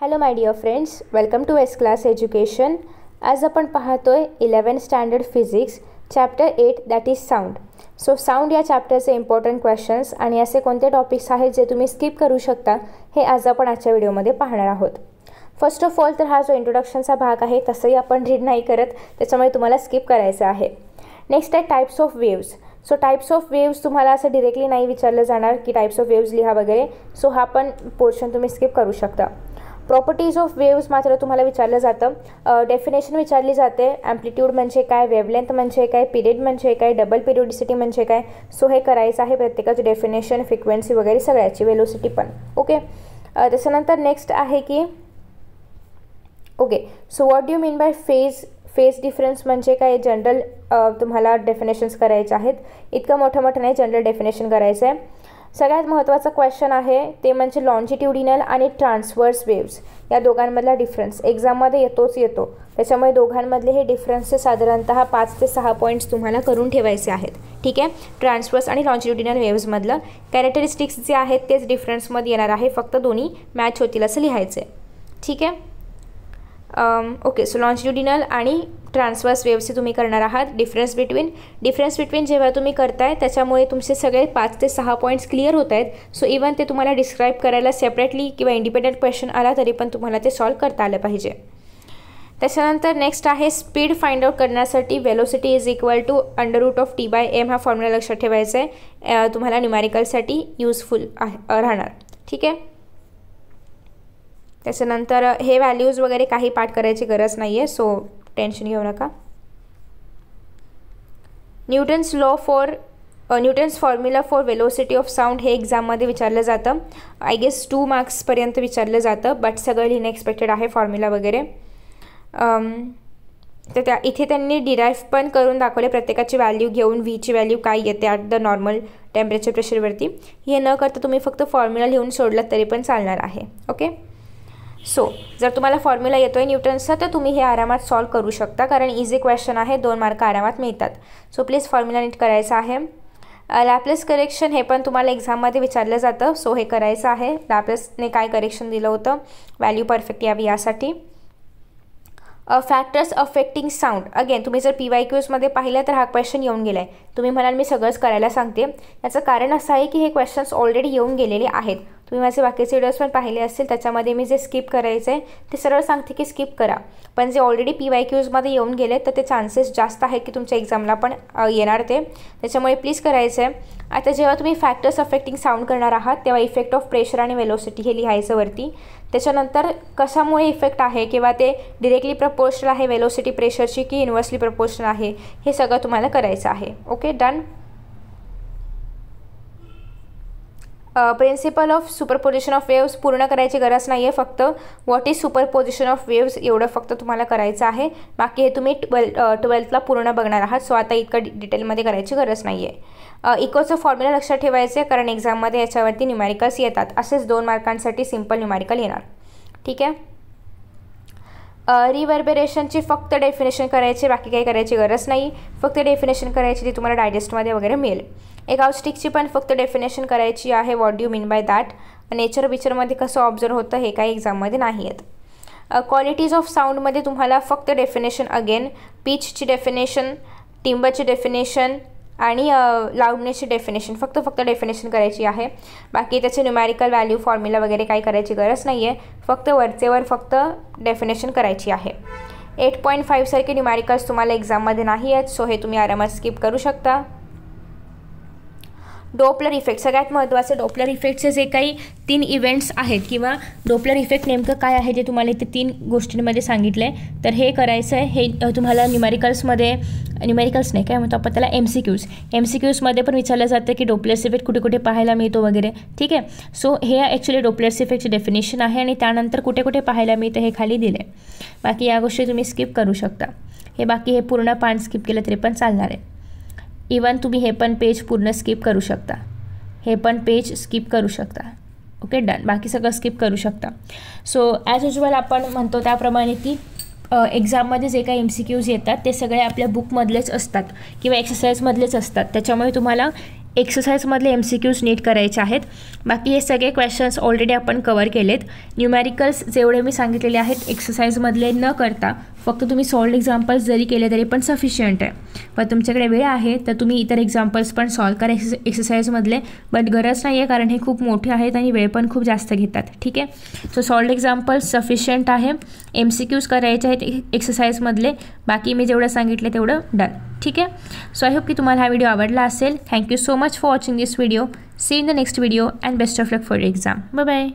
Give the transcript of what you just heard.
Hello my dear friends, welcome to S class education. आज आपण पाहतोय 11th standard physics chapter 8 that is sound. So sound या चॅप्टरचे important questions आणि असे कोणते टॉपिक्स आहेत जे तुम्ही स्किप करू शकता हे आज आपण आजच्या व्हिडिओमध्ये पाहणार आहोत. फर्स्ट ऑफ ऑल तर हा जो इंट्रोडक्शनचा भाग आहे तसंही आपण रीड नाही करत, त्याच्यामुळे तुम्हाला स्किप करायचं आहे. नेक्स्ट आहे types of waves. So types of waves तुम्हाला असं डिरेक्टली नाही विचारलं जाणार की टाइप्स ऑफ वेव्स लिहा वगैरे, सो हा पण पोर्शन तुम्ही स्किप करू शकता. प्रॉपर्टीज ऑफ वेव्स मात्र तुम्हाला विचारलं जातं. डेफिनेशन विचारली जाते. ॲम्प्लिट्यूड म्हणजे काय, वेवलेंथ म्हणजे काय, पिरियड म्हणजे काय, डबल पिरियोडिसिटी म्हणजे काय. सो हे करायचं आहे प्रत्येकाचं डेफिनेशन, फ्रिक्वेन्सी वगैरे सगळ्याची, वेलोसिटी पण. ओके, त्याच्यानंतर नेक्स्ट आहे की okay so what do you mean bye phase difference म्हणजे काय, जनरल तुम्हाला डेफिनेशन्स करायचे आहेत. इतकं मोठं नाही, जनरल डेफिनेशन करायचं आहे. सगळ्यात महत्त्वाचा क्वेश्चन आहे ते म्हणजे लॉन्जिट्युडिनल आणि ट्रान्सवर्स वेव्स या दोघांमधला डिफरन्स एक्झाममध्ये येतो. त्याच्यामुळे दोघांमधले हे डिफरन्सचे साधारणतः 5 ते 6 पॉईंट्स तुम्हाला करून ठेवायचे आहेत. ठीक आहे, ट्रान्सवर्स आणि लॉन्जिट्युडिनल वेव्समधलं कॅरेक्टरिस्टिक्स जे आहेत तेच डिफरन्समध्ये येणार आहे, फक्त दोन्ही मॅच होतील असं लिहायचं आहे. ठीक आहे. ओके, सो लॉन्जिट्युडिनल आणि ट्रान्सवर्स वेव्सचे तुम्ही करणार आहात. डिफरन्स बिटवीन जेव्हा तुम्ही करताय त्याच्यामुळे तुमचे सगळे 5 ते 6 पॉईंट्स क्लिअर होत आहेत. सो इवन ते तुम्हाला डिस्क्राईब करायला सेपरेटली किंवा इंडिपेंडंट क्वेश्चन आला तरी पण तुम्हाला ते सॉल्व करता आलं पाहिजे. त्याच्यानंतर नेक्स्ट आहे स्पीड फाइंड आउट करण्यासाठी velocity is equal to √T/m हा फॉर्म्युला लक्षात ठेवायचा आहे. तुम्हाला न्यूमॅरिकलसाठी युजफुल राहणार. ठीक आहे. त्याच्यानंतर हे व्हॅल्यूज वगैरे काही पाठ करायची गरज नाही आहे, सो टेन्शन घेऊ नका. Newton's formula for velocity of sound हे एक्झाममध्ये विचारलं जातं. आय गेस 2 मार्क्सपर्यंत विचारलं जातं, बट सगळं लिहिणं एक्सपेक्टेड आहे फॉर्म्युला वगैरे. तर इथे त्यांनी डिराईव्ह पण करून दाखवले प्रत्येकाची व्हॅल्यू घेऊन, व्हीची व्हॅल्यू काय येते ॲट द नॉर्मल टेम्परेचर प्रेशरवरती. हे न करता तुम्ही फक्त फॉर्म्युला लिहून सोडलात तरी पण चालणार आहे. ओके, सो जर तुम्हाला फॉर्म्युला येतो आहे न्यूटन्सचा तर तुम्ही हे आरामात सॉल्व करू शकता, कारण इझी क्वेश्चन आहे, 2 मार्क आरामात मिळतात. सो प्लीज फॉर्म्युला नीट करायचा आहे. लॅप्लेस करेक्शन हे पण तुम्हाला एक्झाममध्ये विचारलं जातं, सो हे करायचं आहे. लॅप्लेसने काय करेक्शन दिलं होतं व्हॅल्यू परफेक्ट यावी यासाठी. फॅक्टर्स अफेक्टिंग साऊंड, अगेन तुम्ही जर PYQsमध्ये पाहिलं तर हा क्वेश्चन येऊन गेला आहे. तुम्ही म्हणाल मी सगळंच करायला सांगते, याचं कारण असं आहे की हे क्वेश्चन्स ऑलरेडी येऊन गेलेले आहेत. तुम्ही माझे बाकीचे व्हिडिओज पण पाहिले असतील, त्याच्यामध्ये मी जे स्किप करायचं आहे ते सरळ सांगते की स्किप करा. पण जे ऑलरेडी PYQsमध्ये येऊन गेले तर ते चान्सेस जास्त आहेत की तुमच्या एक्झामला पण येणार ते, त्याच्यामुळे प्लीज करायचं आहे. आता जेव्हा तुम्ही फॅक्टर्स अफेक्टिंग साऊंड करणार आहात तेव्हा इफेक्ट ऑफ प्रेशर आणि वेलोसिटी हे लिहायचं वरती. त्याच्यानंतर कशामुळे इफेक्ट आहे किंवा ते डिरेक्टली प्रपोर्शनल आहे वेलोसिटी प्रेशरची की इन्व्हर्सली प्रपोर्शनल आहे, हे सगळं तुम्हाला करायचं आहे. Okay, done. Principle of superposition of waves पूर्ण करायची गरज नाही आहे, फक्त what is superposition of waves एवढं फक्त तुम्हाला करायचं आहे. बाकी हे तुम्ही 12thला पूर्ण बघणार आहात, सो आता इतकं डिटेलमध्ये करायची गरज नाही आहे. इकोचं फॉर्म्युला लक्षात ठेवायचं आहे, कारण एक्झाममध्ये याच्यावरती न्यूमॅरिकल्स येतात. असेच 2 मार्कांसाठी सिम्पल न्यूमॅरिकल येणार. ठीक आहे. रिव्हर्बरेशनची फक्त डेफिनेशन करायची, बाकी काही करायची गरज नाही. फक्त डेफिनेशन करायची ती तुम्हाला डायजेस्टमध्ये वगैरे मिळेल. अकाउस्टिकची पण फक्त डेफिनेशन करायची आहे, what do you mean by that. नेचरमध्ये कसं ऑब्झर्व होतं हे काही एक्झाममध्ये नाही आहेत. क्वालिटीज ऑफ साऊंडमध्ये तुम्हाला फक्त डेफिनेशन, अगेन पिचची डेफिनेशन, टिम्बरची डेफिनेशन आणि लाऊडनेसची डेफिनेशन फक्त डेफिनेशन करायची आहे. बाकी त्याचे न्यूमॅरिकल व्हॅल्यू फॉर्म्युला वगैरे काही करायची गरज नाही आहे, फक्त वरचेवर फक्त डेफिनेशन करायची आहे. 8.5 सारखे न्यूमॅरिकल्स तुम्हाला एक्झाममध्ये नाही आहेत, सो हे तुम्ही आरामात स्किप करू शकता. डोपलर इफेक्ट सगळ्यात महत्त्वाचे. डोपलर इफेक्टचे जे काही 3 इव्हेंट्स आहेत किंवा डोपलर इफेक्ट नेमकं काय आहे जे तुम्हाला इथे 3 गोष्टींमध्ये सांगितलं आहे, तर हे करायचं आहे. हे तुम्हाला न्यूमॅरिकल्स नाही काय म्हणतो आपण त्याला, MCQsमध्ये पण विचारलं जातं की डोपलर इफेक्ट कुठे कुठे पाहायला मिळतो वगैरे. ठीक आहे, सो हे ॲक्च्युली डोपलर इफेक्टचे डेफिनेशन आहे आणि त्यानंतर कुठे कुठे पाहायला मिळतं हे खाली दिलं आहे. बाकी या गोष्टी तुम्ही स्किप करू शकता. हे पूर्ण पान स्किप केलं तरी पण चालणार आहे. इवन तुम्ही हे पण पेज पूर्ण स्किप करू शकता, हे पण पेज स्किप करू शकता. Okay, done. बाकी सगळं स्किप करू शकता. सो ॲज युजल आपण म्हणतो त्याप्रमाणे की एक्झाममध्ये जे काही MCQs येतात ते सगळे आपल्या बुकमधलेच असतात किंवा एक्सरसाइजमधलेच असतात. त्याच्यामुळे तुम्हाला एक्सरसाइजमधले MCQs नीट करायचे आहेत. बाकी हे सगळे क्वेश्चन्स ऑलरेडी आपण कवर केलेत. न्यूमॅरिकल्स जेवढे मी सांगितलेले आहेत एक्सरसाइजमधले न करता फक्त तुम्ही सॉल्व्ड एक्झाम्पल्स जरी केले तरी पण सफिशियंट आहे. पण तुमच्याकडे वेळ आहे तर तुम्ही इतर एक्झाम्पल्स पण सॉल्व करा एक्सरसाइजमधले, बट गरज नाही आहे कारण हे खूप मोठे आहेत आणि वेळ पण खूप जास्त घेतात. ठीक आहे. सो सॉल्व्ड एक्झाम्पल्स सफिशियंट आहे. MCQs करायचे आहेत एक्सरसाइजमधले, बाकी मी जेवढं सांगितलं तेवढं डन. ठीक आहे. सो आय होप की तुम्हाला हा व्हिडिओ आवडला असेल. Thank you so much for watching this video. See in the next video and best of luck for exam. Bye bye.